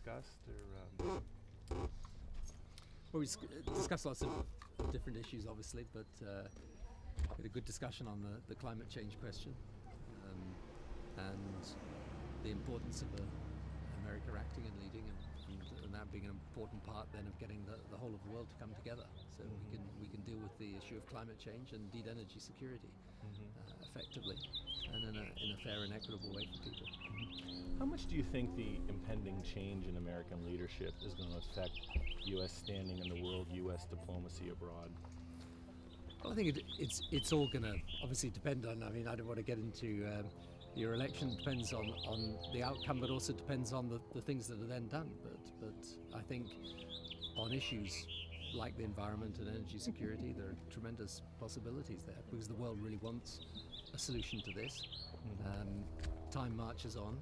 discussed? Well, we discussed lots of different issues, obviously, but we had a good discussion on the climate change question and the importance of America acting and leading, and that being an important part then of getting the whole of the world to come together, so we can deal with the issue of climate change and indeed energy security effectively and in a fair and equitable way for people. How much do you think the impending change in American leadership is going to affect U.S. standing in the world, U.S. diplomacy abroad? Well, I think it's all going to obviously depend on, I mean, I don't want to get into your election depends on the outcome, but also depends on the things that are then done. But I think on issues like the environment and energy security, there are tremendous possibilities there because the world really wants a solution to this. Time marches on.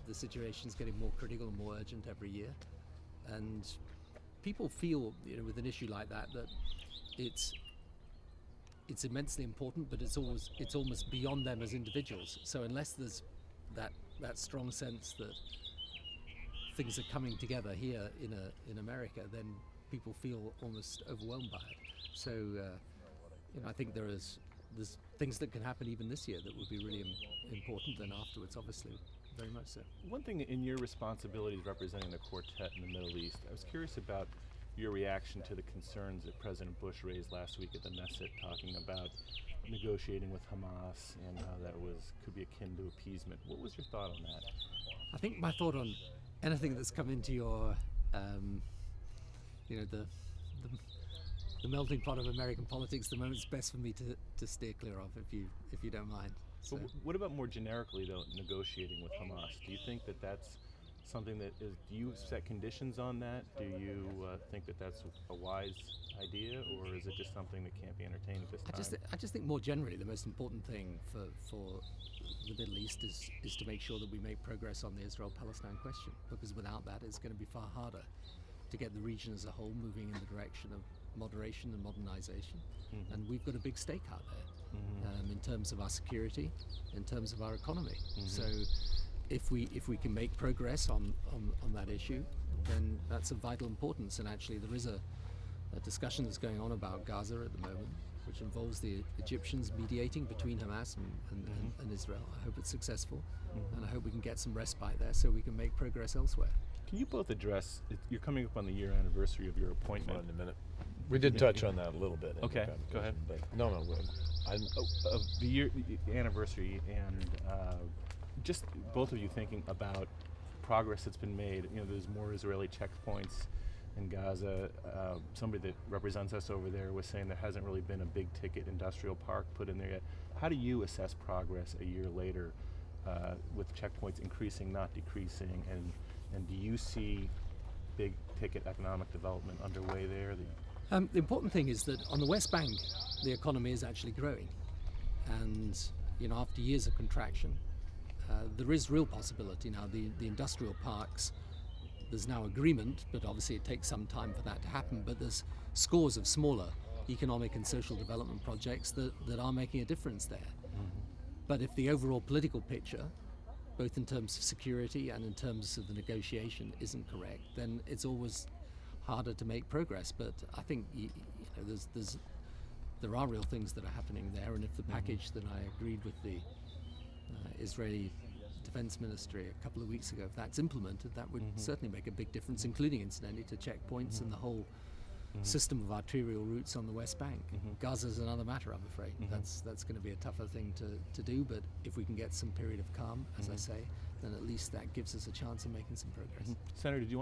The situation's getting more critical and more urgent every year, and people feel, with an issue like that it's immensely important, but it's almost beyond them as individuals. So unless there's that strong sense that things are coming together here in America, then people feel almost overwhelmed by it. So I think there's things that can happen even this year that would be really important, and afterwards, obviously, very much so. One thing in your responsibilities representing the quartet in the Middle East, I was curious about your reaction to the concerns that President Bush raised last week at the Knesset, talking about negotiating with Hamas and how that could be akin to appeasement. What was your thought on that? I think my thought on anything that's come into your, the melting pot of American politics, the moment it's best for me to steer clear of, if you don't mind. So. But what about more generically, though, negotiating with Hamas? Do you think that that's something that do you set conditions on that? Do you think that that's a wise idea, or is it just something that can't be entertained at this time? I just think more generally the most important thing for the Middle East is to make sure that we make progress on the Israel-Palestine question, because without that it's going to be far harder to get the region as a whole moving in the direction of moderation and modernization. And we've got a big stake out there in terms of our security, in terms of our economy. So if we can make progress on that issue, then that's of vital importance. And actually there is a discussion that's going on about Gaza at the moment, which involves the Egyptians mediating between Hamas and Israel. I hope it's successful, and I hope we can get some respite there so we can make progress elsewhere. Can you both address, you're coming up on the year anniversary of your appointment. In a minute. We did touch on that a little bit. Okay, go ahead. But no, of the year anniversary, and just both of you thinking about progress that's been made. There's more Israeli checkpoints in Gaza. Somebody that represents us over there was saying there hasn't really been a big ticket industrial park put in there yet. How do you assess progress a year later with checkpoints increasing, not decreasing, and do you see big ticket economic development underway there? The important thing is that on the West Bank, the economy is actually growing, and after years of contraction, there is real possibility now. The industrial parks, there's now agreement, but obviously it takes some time for that to happen. But there's scores of smaller economic and social development projects that are making a difference there. But if the overall political picture, both in terms of security and in terms of the negotiation, isn't correct, then it's always harder to make progress. But I think there are real things that are happening there, and if the package that I agreed with the Israeli Defense Ministry a couple of weeks ago, if that's implemented, that would certainly make a big difference, including incidentally to checkpoints and the whole system of arterial routes on the West Bank. Gaza's another matter, I'm afraid. That's going to be a tougher thing to do, but if we can get some period of calm, as I say, then at least that gives us a chance of making some progress. Senator, do you want